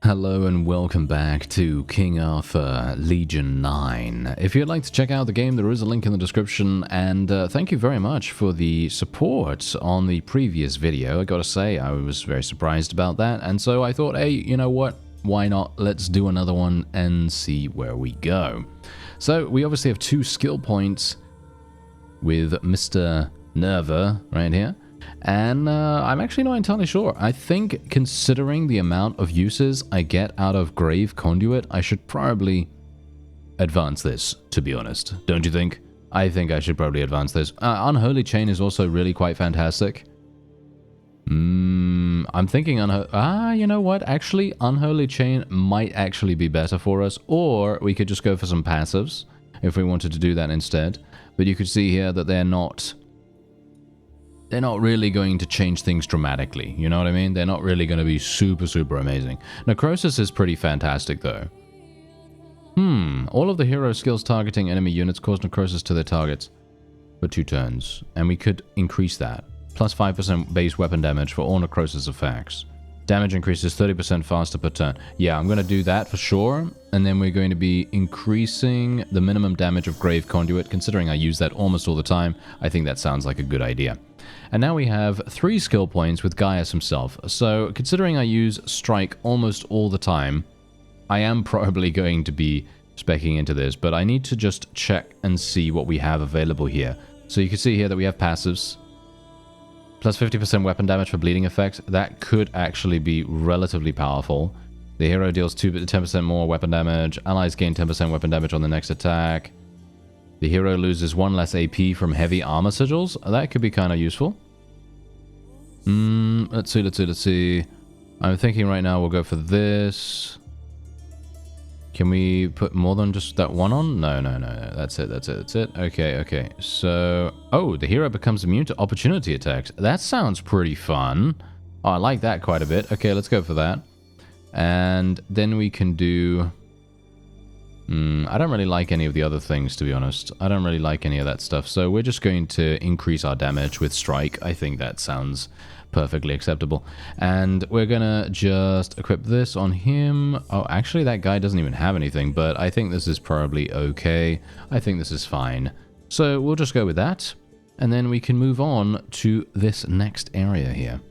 Hello and welcome back to King Arthur Legion 9. If you'd like to check out the game, there is a link in the description, and thank you very much for the support on the previous video. I gotta say, I was very surprised about that, and so I thought, hey, you know what? Why not? Let's do another one and see where we go. So, we obviously have 2 skill points with Mr. Nerva right here. And I'm actually not entirely sure. I think considering the amount of uses I get out of Grave Conduit, I should probably advance this, to be honest. Don't you think? I think I should probably advance this. Unholy Chain is also really quite fantastic. I'm thinking you know what? Actually, Unholy Chain might actually be better for us. Or we could just go for some passives if we wanted to do that instead. But you could see here that they're not really going to change things dramatically, you know what I mean? They're not really going to be super amazing. Necrosis is pretty fantastic, though. All of the hero skills targeting enemy units cause necrosis to their targets for 2 turns, and we could increase that. Plus 5% base weapon damage for all necrosis effects. Damage increases 30% faster per turn. Yeah, I'm going to do that for sure, and then we're going to be increasing the minimum damage of Grave Conduit. Considering I use that almost all the time, I think that sounds like a good idea. And now we have 3 skill points with Gaius himself. So, considering I use Strike almost all the time, I am probably going to be speccing into this, but I need to just check and see what we have available here. So you can see here that we have passives. Plus 50% weapon damage for bleeding effects. That could actually be relatively powerful. The hero deals 10% more weapon damage. Allies gain 10% weapon damage on the next attack. The hero loses 1 less AP from heavy armor sigils. That could be kind of useful. Let's see. I'm thinking right now we'll go for this. Can we put more than just that one on? No. That's it. Okay. So, oh, the hero becomes immune to opportunity attacks. That sounds pretty fun. Oh, I like that quite a bit. Okay, let's go for that. And then we can do... I don't really like any of the other things, to be honest. I don't really like any of that stuff. So we're just going to increase our damage with Strike. I think that sounds perfectly acceptable. And we're going to just equip this on him. Oh, actually, that guy doesn't even have anything, but I think this is probably okay. I think this is fine. So we'll just go with that. And then we can move on to this next area here.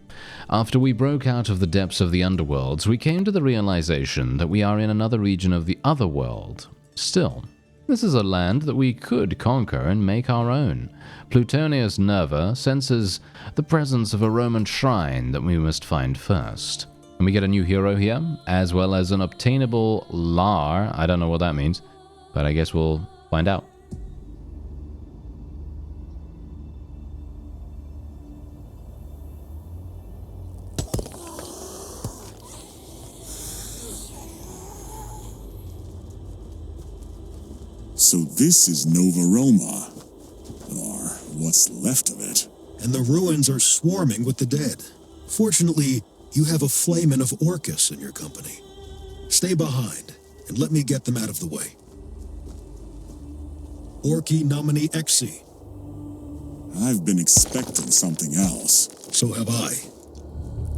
After we broke out of the depths of the underworlds, we came to the realization that we are in another region of the other world. Still, this is a land that we could conquer and make our own. Plutonius Nerva senses the presence of a Roman shrine that we must find first. And we get a new hero here, as well as an obtainable lar. I don't know what that means, but I guess we'll find out. So this is Nova Roma, or what's left of it. And the ruins are swarming with the dead. Fortunately, you have a flamen of Orcus in your company. Stay behind, and let me get them out of the way. Orci nomini exi. I've been expecting something else. So have I.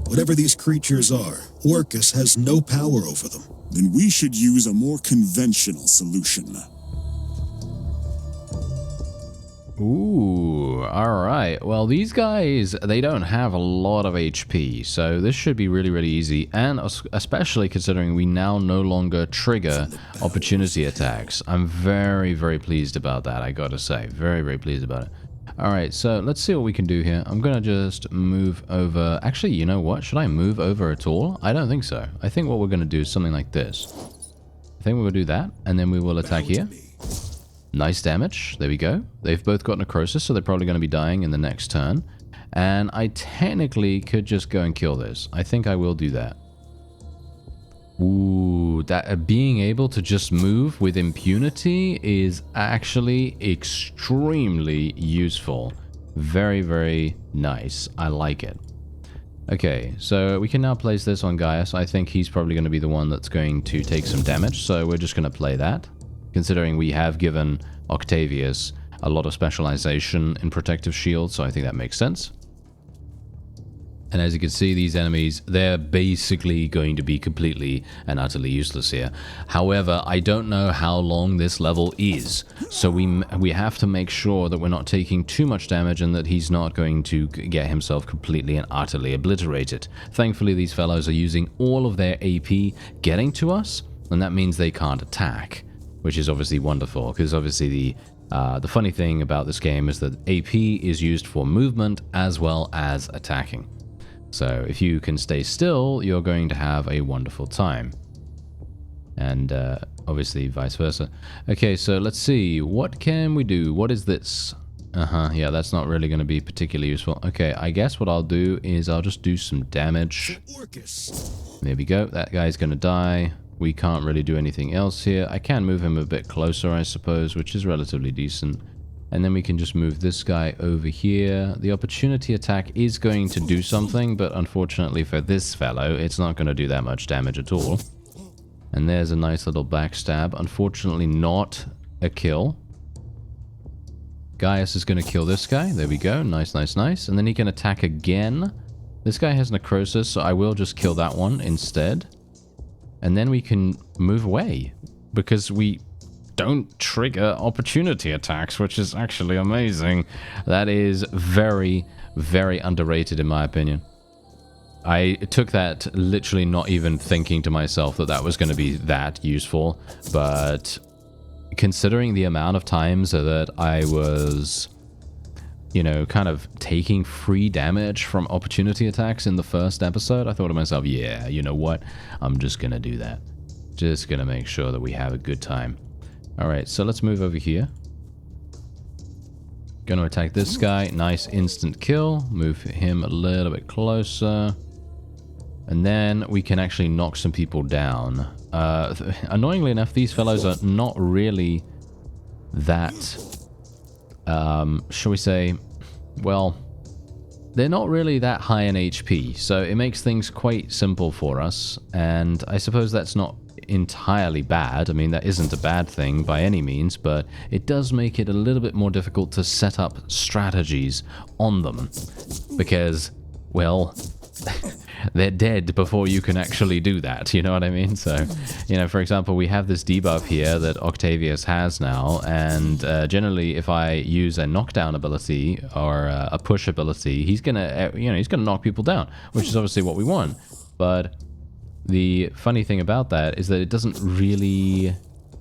Whatever these creatures are, Orcus has no power over them. Then we should use a more conventional solution. Ooh, alright. Well, these guys, they don't have a lot of HP, so this should be really easy, and especially considering we now no longer trigger opportunity attacks. I'm very pleased about that, I gotta say. Very pleased about it. Alright, so let's see what we can do here. I'm gonna just move over... Actually, you know what? Should I move over at all? I don't think so. I think what we're gonna do is something like this. I think we'll do that, and then we will attack here. Nice damage. There we go. They've both got necrosis, so they're probably going to be dying in the next turn. And I technically could just go and kill this. I think I will do that. Ooh, that being able to just move with impunity is actually extremely useful. Very nice. I like it. Okay, so we can now place this on Gaius. I think he's probably going to be the one that's going to take some damage, so we're just going to play that. Considering we have given Octavius a lot of specialization in protective shield, so I think that makes sense. And as you can see, these enemies, they're basically going to be completely and utterly useless here. However, I don't know how long this level is, so we have to make sure that we're not taking too much damage and that he's not going to get himself completely and utterly obliterated. Thankfully, these fellows are using all of their AP getting to us, and that means they can't attack, which is obviously wonderful, because obviously the funny thing about this game is that AP is used for movement as well as attacking. So if you can stay still, you're going to have a wonderful time. And obviously vice versa. Okay, so let's see. What can we do? What is this? Yeah, that's not really going to be particularly useful. Okay, I guess what I'll do is I'll just do some damage. There we go. That guy's going to die. We can't really do anything else here. I can move him a bit closer, I suppose, which is relatively decent. And then we can just move this guy over here. The opportunity attack is going to do something, but unfortunately for this fellow, it's not going to do that much damage at all. And there's a nice little backstab. Unfortunately not a kill. Gaius is going to kill this guy. There we go. Nice, nice, nice. And then he can attack again. This guy has necrosis, so I will just kill that one instead. And then we can move away, because we don't trigger opportunity attacks, which is actually amazing. That is very, very underrated in my opinion. I took that literally not even thinking to myself that that was going to be that useful, but considering the amount of times that I was, you know, kind of taking free damage from opportunity attacks in the first episode, I thought to myself, yeah, you know what? I'm just going to do that. Just going to make sure that we have a good time. Alright, so let's move over here. Gonna attack this guy. Nice instant kill. Move him a little bit closer. And then we can actually knock some people down. Annoyingly enough, these fellows are not really that... shall we say... Well, they're not really that high in HP, so it makes things quite simple for us. And I suppose that's not entirely bad. I mean, that isn't a bad thing by any means, but it does make it a little bit more difficult to set up strategies on them, because, well, they're dead before you can actually do that, you know what I mean? So, you know, for example, we have this debuff here that Octavius has now, and generally if I use a knockdown ability or a push ability, he's gonna, you know, he's gonna knock people down, which is obviously what we want. But the funny thing about that is that it doesn't really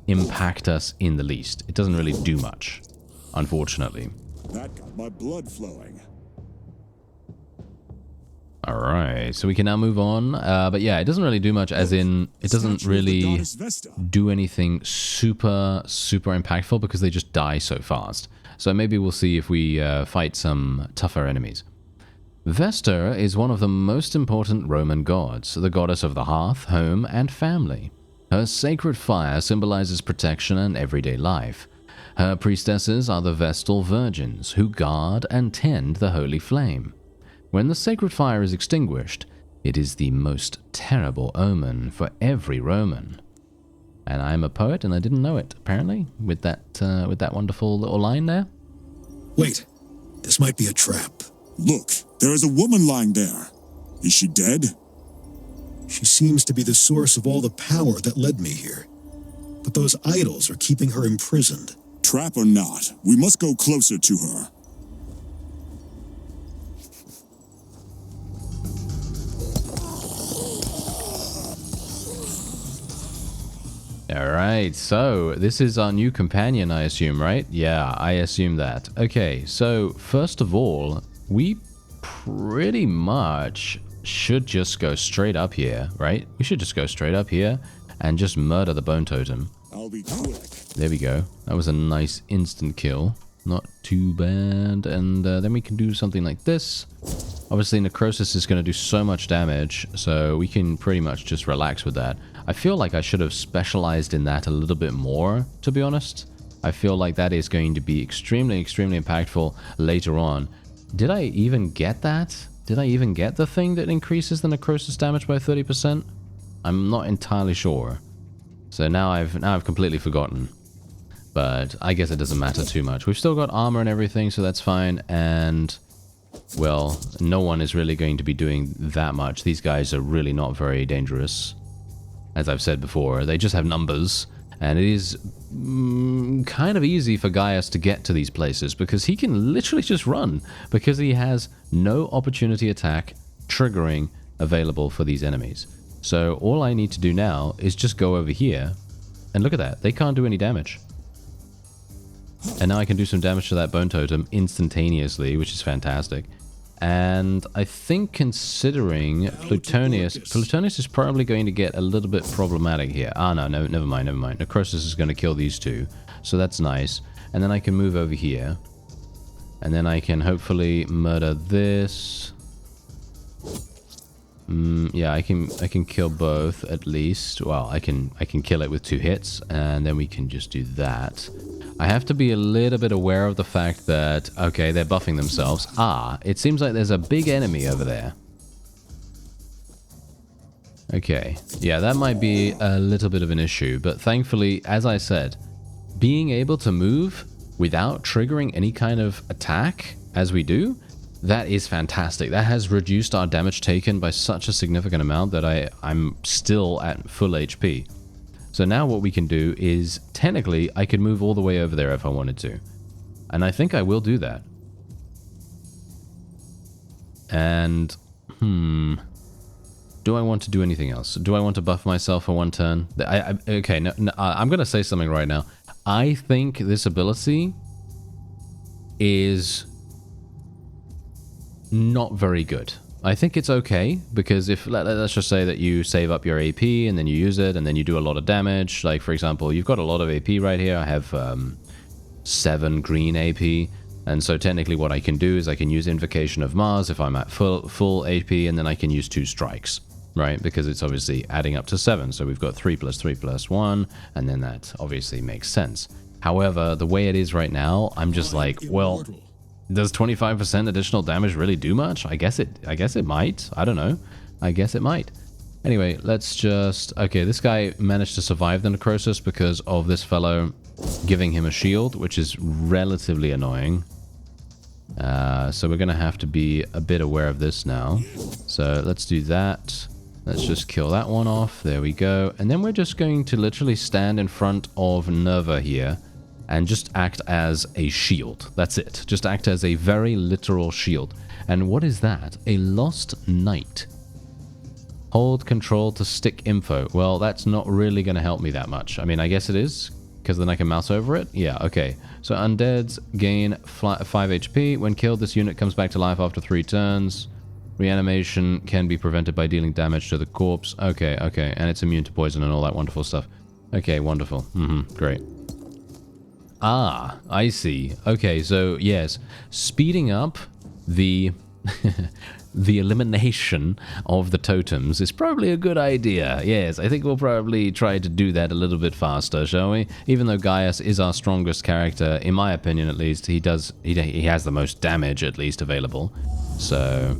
impact us in the least. It doesn't really do much, unfortunately. That got my blood flowing. Alright, so we can now move on. But yeah, it doesn't really do much, as in, it doesn't really do anything super impactful, because they just die so fast. So maybe we'll see if we fight some tougher enemies. Vesta is one of the most important Roman gods, the goddess of the hearth, home, and family. Her sacred fire symbolizes protection and everyday life. Her priestesses are the Vestal Virgins, who guard and tend the holy flame. When the sacred fire is extinguished, it is the most terrible omen for every Roman. And I'm a poet, and I didn't know it, apparently, with that wonderful little line there. Wait, this might be a trap. Look, there is a woman lying there. Is she dead? She seems to be the source of all the power that led me here. But those idols are keeping her imprisoned. Trap or not, we must go closer to her. Alright, so this is our new companion, I assume, right? Yeah, I assume that. Okay, so first of all, we pretty much should just go straight up here, right? We should just go straight up here and just murder the bone totem. I'll be quick. There we go. That was a nice instant kill. Not too bad. And then we can do something like this. Obviously, necrosis is going to do so much damage, so we can pretty much just relax with that. I feel like I should have specialized in that a little bit more, to be honest. I feel like that is going to be extremely impactful later on. Did I even get that? Did I even get the thing that increases the necrosis damage by 30%? I'm not entirely sure. So now I've completely forgotten. But I guess it doesn't matter too much. We've still got armor and everything, so that's fine. And well, no one is really going to be doing that much. These guys are really not very dangerous. As I've said before, they just have numbers, and it is kind of easy for Gaius to get to these places because he can literally just run because he has no opportunity attack triggering available for these enemies. So all I need to do now is just go over here, and look at that, they can't do any damage. And now I can do some damage to that bone totem instantaneously, which is fantastic. And I think considering Plutonius is probably going to get a little bit problematic here. Ah, no, never mind. Necrosis is going to kill these two, so that's nice. And then I can move over here, and then I can hopefully murder this. Yeah, I can kill both at least. Well, I can kill it with 2 hits, and then we can just do that. I have to be a little bit aware of the fact that, okay, they're buffing themselves. Ah, it seems like there's a big enemy over there. Okay, yeah, that might be a little bit of an issue, but thankfully, as I said, being able to move without triggering any kind of attack, as we do, that is fantastic. That has reduced our damage taken by such a significant amount that I'm still at full HP. So now what we can do is, technically, I could move all the way over there if I wanted to. And I think I will do that. And, do I want to do anything else? Do I want to buff myself for 1 turn? Okay, no, I'm going to say something right now. I think this ability is not very good. I think it's okay, because if, let's just say that you save up your AP and then you use it and then you do a lot of damage. Like, for example, you've got a lot of AP right here. I have 7 green AP, and so technically what I can do is I can use Invocation of Mars if I'm at full AP, and then I can use 2 strikes, right? Because it's obviously adding up to 7, so we've got 3 plus 3 plus 1, and then that obviously makes sense. However, the way it is right now, I'm just like, well, does 25% additional damage really do much? I guess it might. I don't know. I guess it might. Anyway, let's just... Okay, this guy managed to survive the necrosis because of this fellow giving him a shield, which is relatively annoying. So we're going to have to be a bit aware of this now. So let's do that. Let's just kill that one off. There we go. And then we're just going to literally stand in front of Nerva here and just act as a shield. That's it. Just act as a very literal shield. And what is that? A lost knight. Hold control to stick info. Well, that's not really going to help me that much. I mean, I guess it is, because then I can mouse over it. Yeah, okay. So undeads gain 5 HP. When killed, this unit comes back to life after 3 turns. Reanimation can be prevented by dealing damage to the corpse. Okay. And it's immune to poison and all that wonderful stuff. Okay, wonderful. Great. Ah, I see. Okay, so yes, speeding up the the elimination of the totems is probably a good idea. Yes, I think we'll probably try to do that a little bit faster, shall we? Even though Gaius is our strongest character, in my opinion at least, he has the most damage at least available. So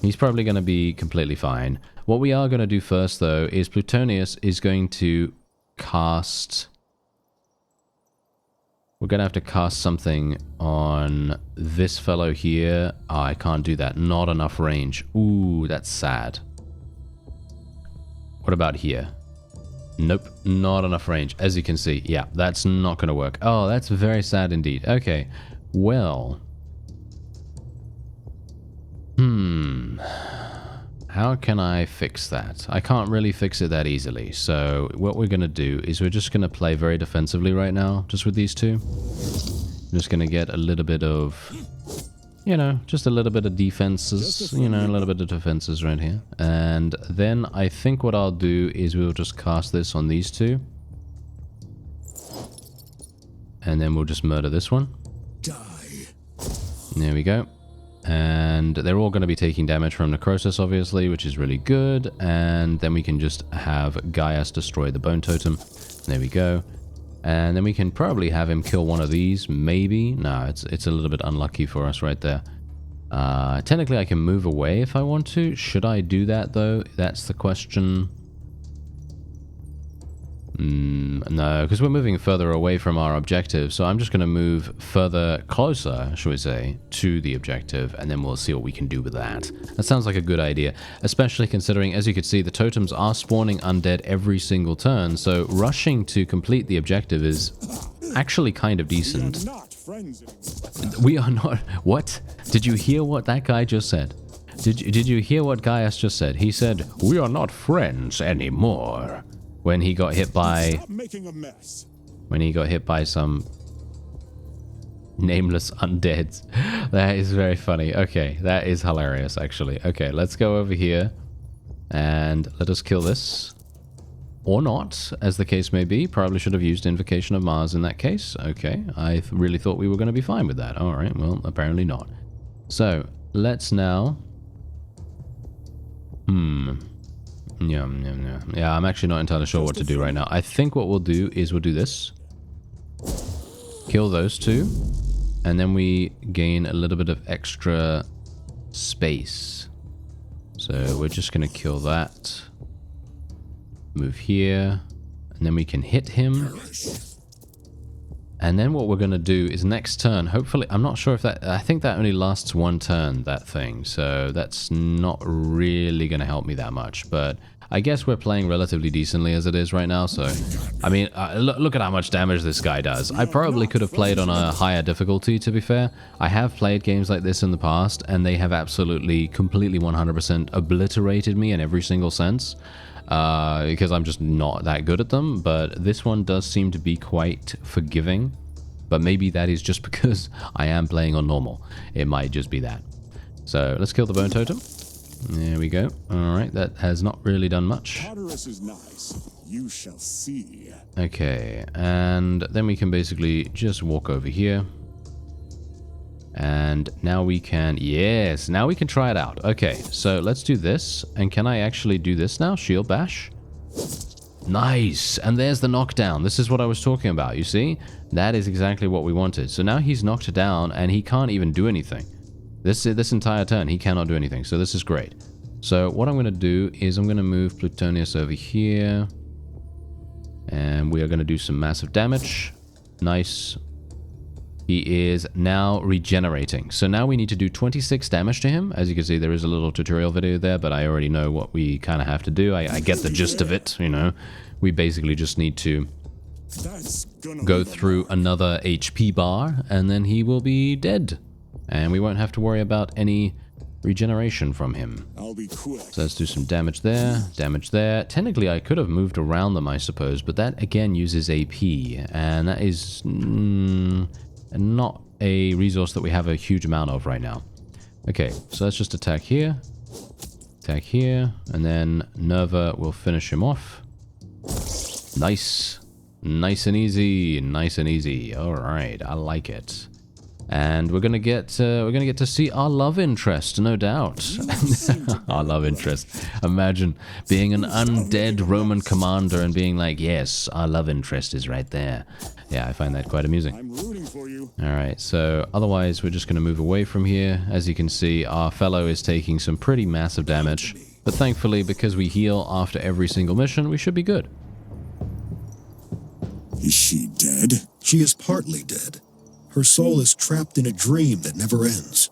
he's probably going to be completely fine. What we are going to do first though is Plutonius is going to cast... We're going to have to cast something on this fellow here. Oh, I can't do that. Not enough range. Ooh, that's sad. What about here? Nope, not enough range. As you can see, yeah, that's not going to work. Oh, that's very sad indeed. Okay, well... How can I fix that? I can't really fix it that easily. So what we're going to do is we're just going to play very defensively right now, just with these two. I'm just going to get a little bit of, you know, just a little bit of defenses, you know, a little bit of defenses right here. And then I think what I'll do is we'll just cast this on these two. And then we'll just murder this one. Die. There we go. And they're all going to be taking damage from necrosis, obviously, which is really good. And then we can just have Gaius destroy the bone totem. There we go. And then we can probably have him kill one of these, maybe. No, it's a little bit unlucky for us right there. Technically, I can move away if I want to. Should I do that, though? That's the question. No, because we're moving further away from our objective, so I'm just going to move further closer, shall we say, to the objective, and then we'll see what we can do with that. That sounds like a good idea, especially considering, as you can see, the totems are spawning undead every single turn, so rushing to complete the objective is actually kind of decent. We are not... What? Did you hear what that guy just said? Did you hear what Gaius just said? He said, "We are not friends anymore." When he got hit by... Stop making a mess. When he got hit by some nameless undeads. That is very funny. Okay, that is hilarious, actually. Okay, let's go over here and let us kill this. Or not, as the case may be. Probably should have used Invocation of Mars in that case. Okay, I really thought we were going to be fine with that. Alright, well, apparently not. So, let's now... Yeah, I'm actually not entirely sure what to do right now. I think what we'll do is we'll do this. Kill those two. And then we gain a little bit of extra space. So we're just going to kill that. Move here. And then we can hit him. And then what we're going to do is next turn, hopefully, I'm not sure if that, I think that only lasts one turn, that thing. So that's not really going to help me that much. But I guess we're playing relatively decently as it is right now. So, I mean, look at how much damage this guy does. I probably could have played on a higher difficulty, to be fair. I have played games like this in the past, and they have absolutely, completely 100% obliterated me in every single sense. Because I'm just not that good at them, but this one does seem to be quite forgiving, but maybe that is just because I am playing on normal. It might just be that. So let's kill the bone totem. There we go. Alright, that has not really done much. Tartarus is nice. You shall see. Okay, and then we can basically just walk over here. And now we can, yes, now we can try it out. Okay, so let's do this. And can I actually do this now? Shield bash. Nice. And there's the knockdown. This is what I was talking about, you see? That is exactly what we wanted. So now he's knocked down and he can't even do anything. This entire turn, he cannot do anything. So this is great. So what I'm going to do is I'm going to move Plutonius over here. And we are going to do some massive damage. Nice. He is now regenerating. So now we need to do 26 damage to him. As you can see, there is a little tutorial video there, but I already know what we kind of have to do. I get the gist of it, you know. We basically just need to go through another HP bar, and then he will be dead. And we won't have to worry about any regeneration from him. I'll be quick. So let's do some damage there, damage there. Technically, I could have moved around them, I suppose, but that, again, uses AP, and that is... not a resource that we have a huge amount of right now. Okay, so let's just attack here, and then Nerva will finish him off. Nice. Nice and easy, nice and easy. Alright, I like it. And we're gonna get to see our love interest, no doubt. Our love interest. Imagine being an undead Roman commander and being like, yes, our love interest is right there. Yeah, I find that quite amusing. I'm rooting for you. Alright, so otherwise we're just gonna move away from here. As you can see, our fellow is taking some pretty massive damage. But thankfully, because we heal after every single mission, we should be good. Is she dead? She is partly dead. Her soul is trapped in a dream that never ends.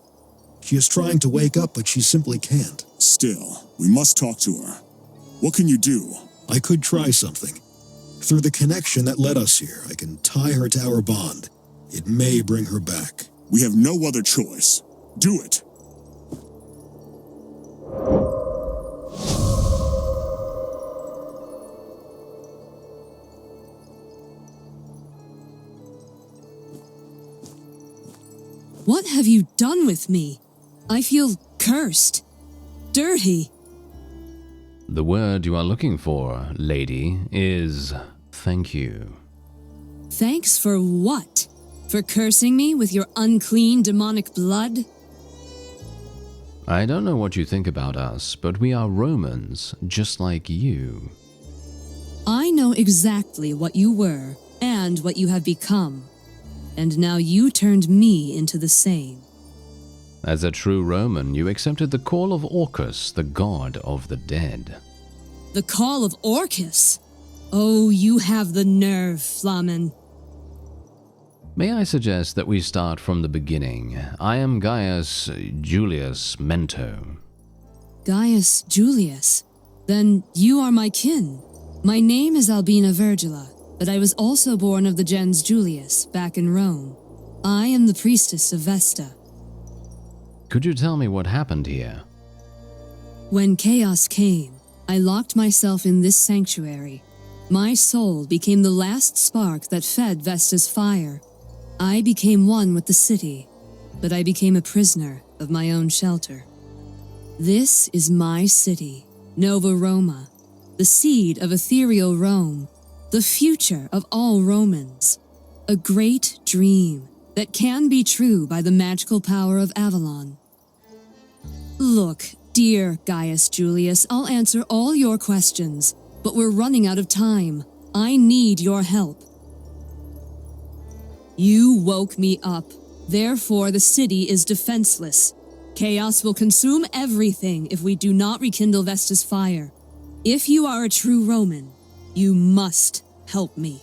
She is trying to wake up, but she simply can't. Still, we must talk to her. What can you do? I could try something. Through the connection that led us here, I can tie her to our bond. It may bring her back. We have no other choice. Do it. What have you done with me? I feel cursed. Dirty. The word you are looking for, lady, is thank you. Thanks for what? For cursing me with your unclean demonic blood? I don't know what you think about us, but we are Romans, just like you. I know exactly what you were and what you have become. And now you turned me into the same. As a true Roman, you accepted the call of Orcus, the god of the dead. The call of Orcus? Oh, you have the nerve, Flamen. May I suggest that we start from the beginning? I am Gaius Julius Mento. Gaius Julius? Then you are my kin. My name is Albina Virgila, but I was also born of the gens Julius, back in Rome. I am the priestess of Vesta. Could you tell me what happened here? When chaos came, I locked myself in this sanctuary. My soul became the last spark that fed Vesta's fire. I became one with the city, but I became a prisoner of my own shelter. This is my city, Nova Roma, the seed of ethereal Rome, the future of all Romans. A great dream that can be true by the magical power of Avalon. Look, dear Gaius Julius, I'll answer all your questions, but we're running out of time. I need your help. You woke me up. Therefore, the city is defenseless. Chaos will consume everything if we do not rekindle Vesta's fire. If you are a true Roman, you must help me.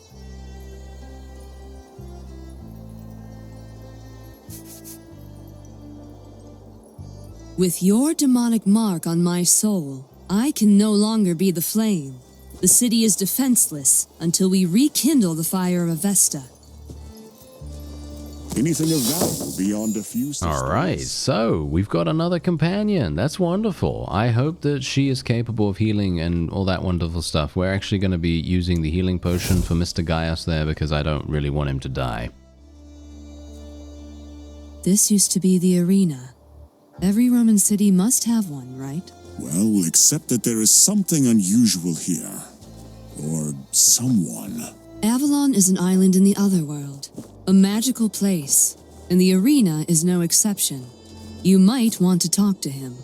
With your demonic mark on my soul, I can no longer be the flame. The city is defenseless until we rekindle the fire of Vesta. Anything of value beyond a few systems? Alright, so we've got another companion. That's wonderful. I hope that she is capable of healing and all that wonderful stuff. We're actually going to be using the healing potion for Mr. Gaius there because I don't really want him to die. This used to be the arena. Every Roman city must have one, right? Well, except that there is something unusual here. Or someone. Avalon is an island in the other world, a magical place, and the arena is no exception. You might want to talk to him.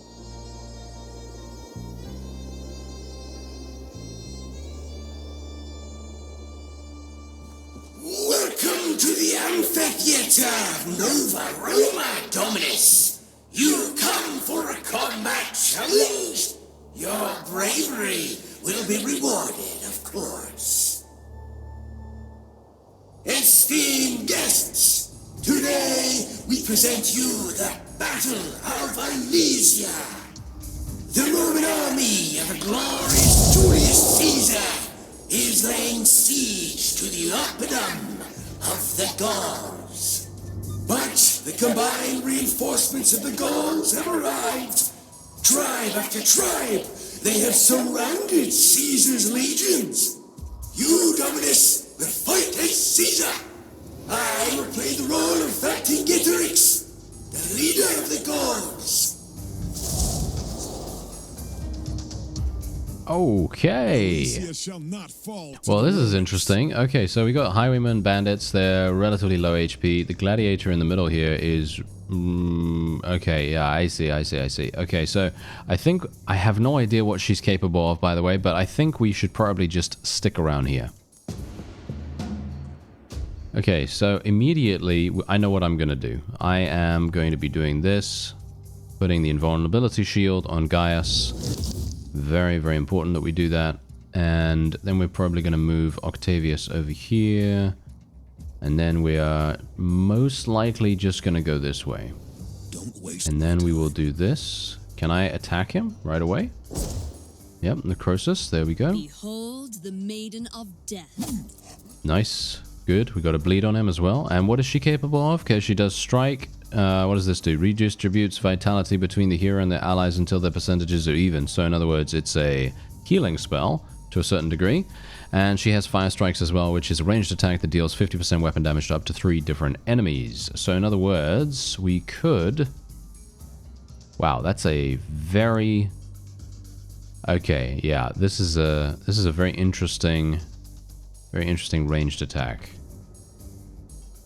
Welcome to the amphitheater of Nova Roma, Dominus. You come for a combat challenge? Your bravery will be rewarded, of course. Esteemed guests, today we present you the Battle of Alesia. The Roman army of the glorious Julius Caesar is laying siege to the Oppidum of the Gauls. But the combined reinforcements of the Gauls have arrived. Tribe after tribe, they have surrounded Caesar's legions. You, Dominus, will fight as Caesar. I will play the role of Vercingetorix, the leader of the Gauls. Okay. Well, this is interesting. Okay, so we got highwaymen, bandits. They're relatively low HP. The gladiator in the middle here is... okay, yeah, I see. Okay, so I think... I have no idea what she's capable of, by the way, but I think we should probably just stick around here. Okay, so immediately, I know what I'm going to do. I am going to be doing this, putting the invulnerability shield on Gaius. Very, very important that we do that. And then we're probably going to move Octavius over here. And then we are most likely just going to go this way. Don't waste And then we will do this. Can I attack him right away? Yep, necrosis. There we go. Behold the Maiden of Death. Nice. Good. We got a bleed on him as well. And what is she capable of? Okay, she does strike. What does this do? Redistributes vitality between the hero and their allies until their percentages are even. So in other words, it's a healing spell to a certain degree. And she has fire strikes as well, which is a ranged attack that deals 50% weapon damage to up to 3 different enemies. So in other words, we could... Wow, that's a very... Okay, yeah, this is a very interesting ranged attack.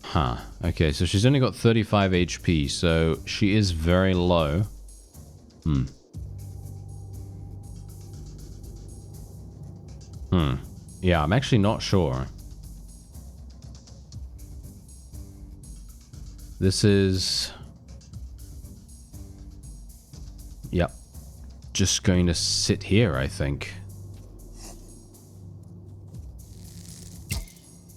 Huh. Okay, so she's only got 35 HP, so she is very low. Yeah, I'm actually not sure. This is... Yep. Just going to sit here, I think.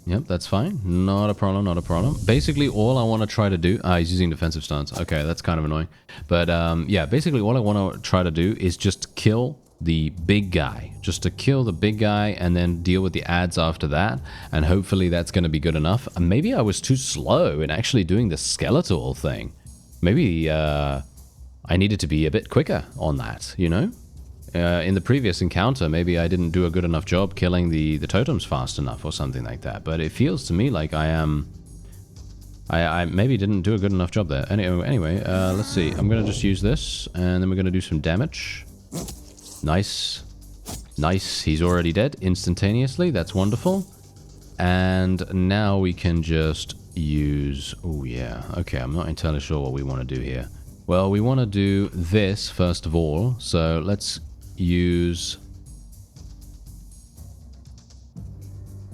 Yep, that's fine. Not a problem, not a problem. Basically, all I want to try to do... he's using defensive stance. Okay, that's kind of annoying. But, yeah, basically all I want to try to do is just kill the big guy. Just to kill the big guy and then deal with the ads after that. And hopefully that's going to be good enough. And maybe I was too slow in actually doing the skeletal thing. Maybe I needed to be a bit quicker on that, you know? In the previous encounter, maybe I didn't do a good enough job killing the totems fast enough or something like that. But it feels to me like I maybe didn't do a good enough job there. Anyway, let's see. I'm going to just use this, and then we're going to do some damage. Nice. Nice. He's already dead instantaneously. That's wonderful. And now we can just use... Oh, yeah. Okay, I'm not entirely sure what we want to do here. Well, we want to do this first of all. So let's use...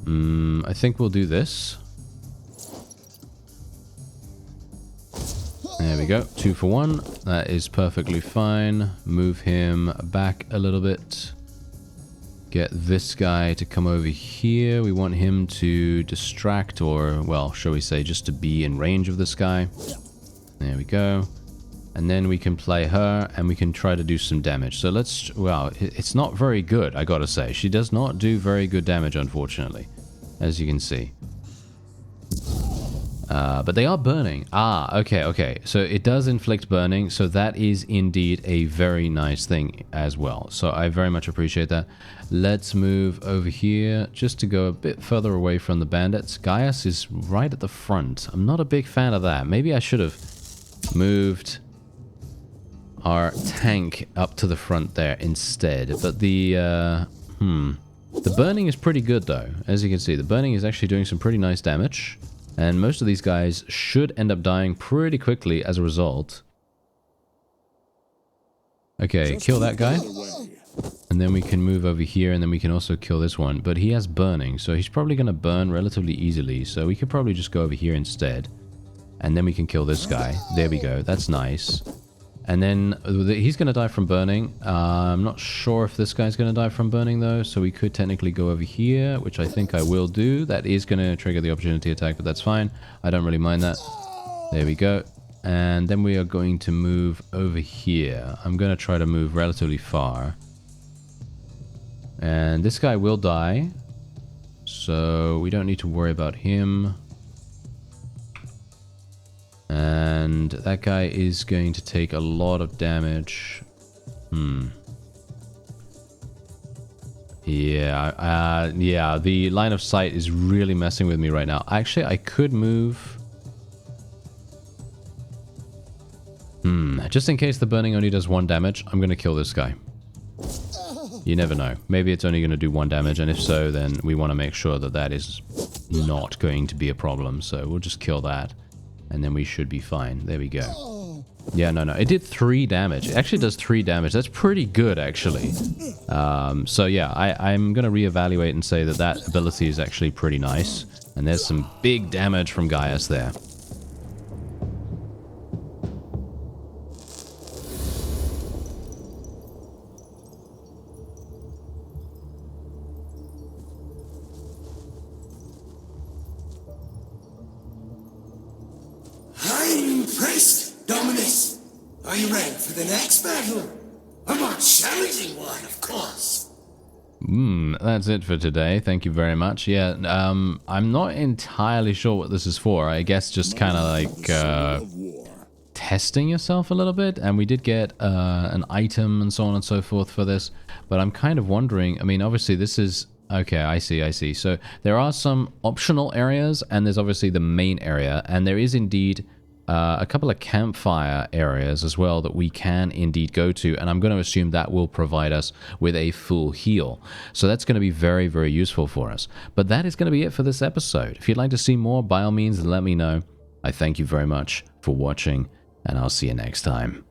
I think we'll do this. There we go. 2 for 1. That is perfectly fine. Move him back a little bit. Get this guy to come over here. We want him to distract, or, well, shall we say, just to be in range of this guy. There we go. And then we can play her, and we can try to do some damage. So let's... Well, it's not very good, I gotta say. She does not do very good damage, unfortunately. As you can see. But they are burning. Okay. So it does inflict burning, so that is indeed a very nice thing as well. So I very much appreciate that. Let's move over here, just to go a bit further away from the bandits. Gaius is right at the front. I'm not a big fan of that. Maybe I should have moved... our tank up to the front there instead. But the burning is pretty good though. As you can see, the burning is actually doing some pretty nice damage. And most of these guys should end up dying pretty quickly as a result. Okay, kill that guy. And then we can move over here, and then we can also kill this one. But he has burning, so he's probably going to burn relatively easily. So we could probably just go over here instead. And then we can kill this guy. There we go. That's nice. And then he's going to die from burning. I'm not sure if this guy's going to die from burning, though. So we could technically go over here, which I think I will do. That is going to trigger the opportunity attack, but that's fine. I don't really mind that. There we go. And then we are going to move over here. I'm going to try to move relatively far. And this guy will die. So we don't need to worry about him. And that guy is going to take a lot of damage. Yeah, the line of sight is really messing with me right now. Actually, I could move... Just in case the burning only does 1 damage, I'm going to kill this guy. You never know. Maybe it's only going to do 1 damage, and if so, then we want to make sure that that is not going to be a problem. So we'll just kill that. And then we should be fine. There we go. Yeah, no. It did 3 damage. It actually does 3 damage. That's pretty good, actually. So yeah, I'm going to reevaluate and say that that ability is actually pretty nice. And there's some big damage from Gaius there. Are you ready for the next battle? A more challenging one, of course. That's it for today. Thank you very much. Yeah, I'm not entirely sure what this is for. I guess just kind of like testing yourself a little bit. And we did get an item and so on and so forth for this. But I'm kind of wondering, I mean, obviously this is... Okay, I see. So there are some optional areas, and there's obviously the main area. And there is indeed... a couple of campfire areas as well that we can indeed go to, and I'm going to assume that will provide us with a full heal. So that's going to be very, very useful for us. But that is going to be it for this episode. If you'd like to see more, by all means, let me know. I thank you very much for watching, and I'll see you next time.